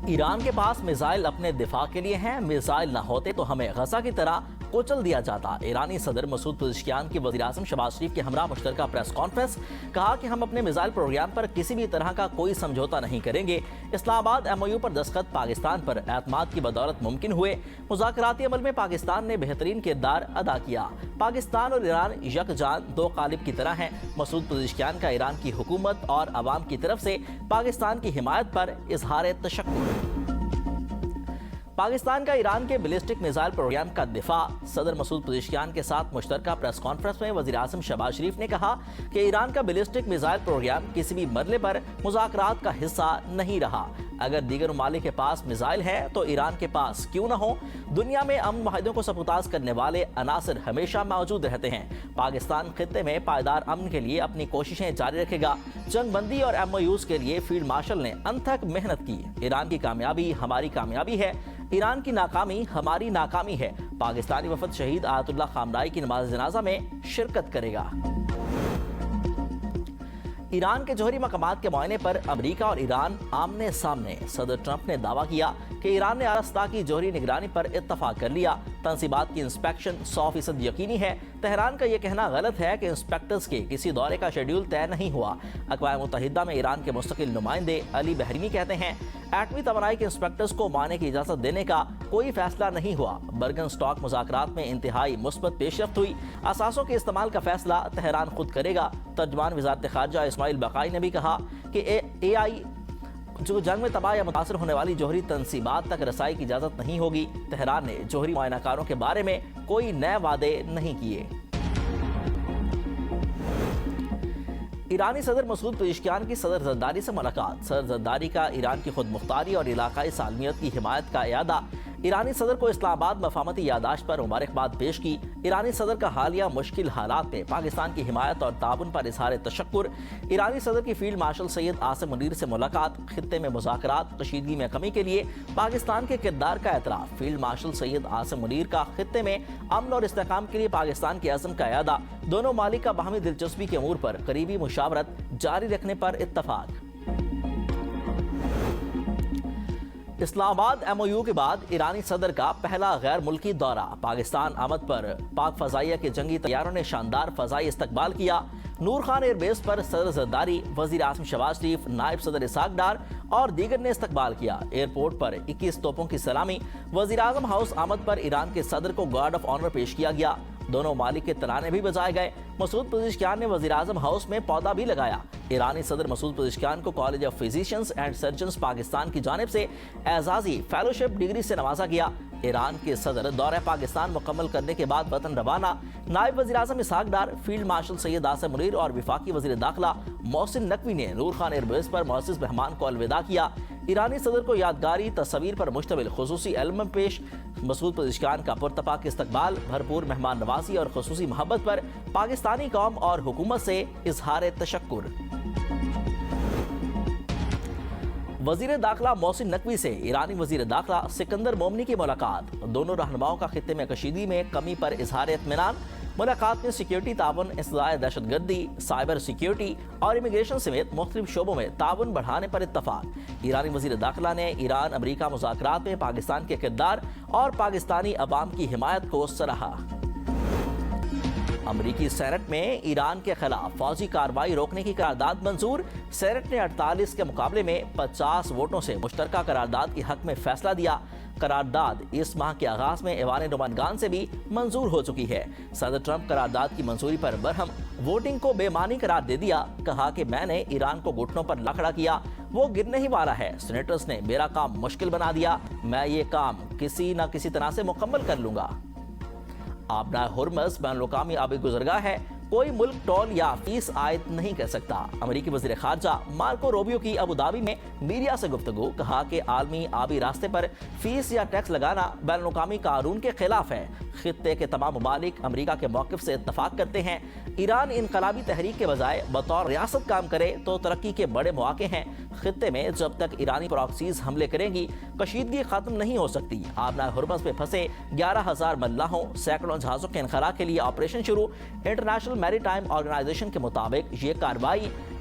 ایران کے پاس میزائل اپنے دفاع کے لیے ہیں، میزائل نہ ہوتے تو ہمیں غزہ کی طرح کچل دیا جاتا۔ ایرانی صدر مسعود پزشکیان کی وزیر اعظم شہباز شریف کے ہمراہ مشترکہ پریس کانفرنس، کہا کہ ہم اپنے میزائل پروگرام پر کسی بھی طرح کا کوئی سمجھوتا نہیں کریں گے۔ اسلام آباد ایم او یو پر دستخط پاکستان پر اعتماد کی بدولت ممکن ہوئے۔ مذاکراتی عمل میں پاکستان نے بہترین کردار ادا کیا۔ پاکستان اور ایران یکجان دو قالب کی طرح ہیں۔ مسعود پزشکیان کا ایران کی حکومت اور عوام کی طرف سے پاکستان کی حمایت پر اظہار تشکر۔ پاکستان کا ایران کے بیلسٹک میزائل پروگرام کا دفاع۔ صدر مسعود پزشکیان کے ساتھ مشترکہ پریس کانفرنس میں وزیر اعظم شہباز شریف نے کہا کہ ایران کا بیلسٹک میزائل پروگرام کسی بھی مرحلے پر مذاکرات کا حصہ نہیں رہا۔ اگر دیگر ممالک کے پاس میزائل ہے تو ایران کے پاس کیوں نہ ہو؟ دنیا میں امن معاہدوں کو سبوتاژ کرنے والے عناصر ہمیشہ موجود رہتے ہیں۔ پاکستان خطے میں پائیدار امن کے لیے اپنی کوششیں جاری رکھے گا۔ جنگ بندی اور ایم او یوز کے لیے فیلڈ مارشل نے انتھک محنت کی۔ ایران کی کامیابی ہماری کامیابی ہے، ایران کی ناکامی ہماری ناکامی ہے۔ پاکستانی وفد شہید آیت اللہ خامنہئی کی نماز جنازہ میں شرکت کرے گا۔ ایران کے جوہری مقامات کے معائنے پر امریکہ اور ایران آمنے سامنے۔ صدر ٹرمپ نے دعویٰ کیا کہ ایران نے آرستہ کی جوہری نگرانی پر اتفاق کر لیا۔ تنصیبات کی انسپیکشن 100% یقینی ہے۔ تہران کا یہ کہنا غلط ہے کہ انسپیکٹرز کے کسی دورے کا شیڈیول طے نہیں ہوا۔ اقوام متحدہ میں ایران کے مستقل نمائندے علی بحرینی کہتے ہیں ایٹمی توانائی کے انسپیکٹرز کو معائنے کی اجازت دینے کا کوئی فیصلہ نہیں ہوا۔ برگن اسٹاک مذاکرات میں انتہائی مثبت پیش رفت ہوئی۔ اثاثوں کے استعمال کا فیصلہ تہران خود کرے گا۔ ترجمان وزارت خارجہ اسماعیل بقائی نے بھی کہا کہ اے آئی جو جنگ میں تباہ یا متاثر ہونے والی جوہری تنصیبات تک رسائی کی اجازت نہیں ہوگی۔ تہران نے جوہری معائنہ کاروں کے بارے میں کوئی نئے وعدے نہیں کیے۔ ایرانی صدر مسعود پزشکیان کی صدر زرداری سے ملاقات۔ صدر زرداری کا ایران کی خود مختاری اور علاقائی سالمیت کی حمایت کا اعادہ۔ ایرانی صدر کو اسلام آباد مفاہمتی یادداشت پر مبارکباد پیش کی۔ ایرانی صدر کا حالیہ مشکل حالات میں پاکستان کی حمایت اور تعاون پر اظہار تشکر۔ ایرانی صدر کی فیلڈ مارشل سید عاصم منیر سے ملاقات۔ خطے میں مذاکرات کشیدگی میں کمی کے لیے پاکستان کے کردار کا اعتراف۔ فیلڈ مارشل سید عاصم منیر کا خطے میں امن اور استحکام کے لیے پاکستان کے عزم کا اعادہ۔ دونوں ممالک کا باہمی دلچسپی کے امور پر قریبی مشاورت جاری رکھنے پر اتفاق۔ اسلام آباد ایم او یو کے بعد ایرانی صدر کا پہلا غیر ملکی دورہ۔ پاکستان آمد پر پاک فضائیہ کے جنگی طیاروں نے شاندار فضائی استقبال کیا۔ نور خان ایئر بیس پر صدر زرداری، وزیر اعظم شہباز شریف، نائب صدر اسحاق ڈار اور دیگر نے استقبال کیا۔ ایئرپورٹ پر 21 توپوں کی سلامی۔ وزیر اعظم ہاؤس آمد پر ایران کے صدر کو گارڈ آف آنر پیش کیا گیا۔ دونوں ممالک کے ترانے بھی بجائے گئے۔ مسعود پزشکیان نے وزیر اعظم ہاؤس میں پودا بھی لگایا۔ ایرانی صدر مسعود پزشکیان کو college of فزیشینز and surgeons Pakistan کی جانب سے اعزازی فیلوشپ ڈگری سے نوازا گیا۔ ایران کے صدر دورہ پاکستان مکمل کرنے کے بعد وطن روانہ۔ نائب وزیر اعظم اسحاق ڈار، فیلڈ مارشل سید عاصم منیر اور وفاقی وزیر داخلہ محسن نقوی نے نور خان ایئر بیس پر معزز مہمان کو الوداع کیا۔ ایرانی صدر کو یادگاری تصاویر پر مشتمل خصوصی البم پیش۔ مسعود پزشکیان کا پرتپاک استقبال، بھرپور مہمان نوازی اور خصوصی محبت پر پاکستانی قوم اور حکومت سے اظہار تشکر۔ وزیر داخلہ محسن نقوی سے ایرانی وزیر داخلہ سکندر مومنی کی ملاقات۔ دونوں رہنماؤں کا خطے میں کشیدگی میں کمی پر اظہار اطمینان۔ ملاقات میں سیکیورٹی تعاون، انسداد دہشت گردی، سائبر سیکیورٹی اور امیگریشن سمیت مختلف شعبوں میں تعاون بڑھانے پر اتفاق۔ ایرانی وزیر داخلہ نے ایران امریکہ مذاکرات میں پاکستان کے کردار اور پاکستانی عوام کی حمایت کو سراہا۔ امریکی سینٹ میں ایران کے خلاف فوجی کارروائی روکنے کی قرارداد منظور۔ سینٹ نے 48 کے مقابلے میں 50 ووٹوں سے مشترکہ قرارداد کے حق میں فیصلہ دیا۔ قرارداد اس ماہ کے آغاز میں ایوان نمائندگان سے بھی منظور ہو چکی ہے۔ صدر ٹرمپ قرارداد کی منظوری پر برہم، ووٹنگ کو بے معنی قرار دے دیا۔ کہا کہ میں نے ایران کو گھٹنوں پر لکھڑا کیا، وہ گرنے ہی والا ہے۔ سینیٹرز نے میرا کام مشکل بنا دیا، میں یہ کام کسی نہ کسی طرح سے مکمل کر لوں گا۔ آبنائے ہرمز بین الاقوامی آبی گزرگاہ ہے، کوئی ملک ٹول یا فیس عائد نہیں کر سکتا۔ امریکی وزیر خارجہ مارکو روبیو کی ابوظہبی میں میڈیا سے گفتگو۔ کہا کہ عالمی آبی راستے پر فیس یا ٹیکس لگانا بین الاقوامی قانون کے خلاف ہے۔ خطے کے تمام ممالک امریکہ کے موقف سے اتفاق کرتے ہیں۔ ایران انقلابی تحریک کے بجائے بطور ریاست کام کرے تو ترقی کے بڑے مواقع ہیں۔ خطے میں جب تک ایرانی پراکسیز حملے کریں گی، کشیدگی ختم نہیں ہو سکتی۔ آبنائے ہرمز میں پھنسے 11,000 ملاحوں، سینکڑوں جہازوں کے انخلاء کے لیے آپریشن شروع۔ انٹرنیشنل میری ٹائم آرگنائزیشن کے مطابق یہ کارروائی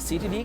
CTD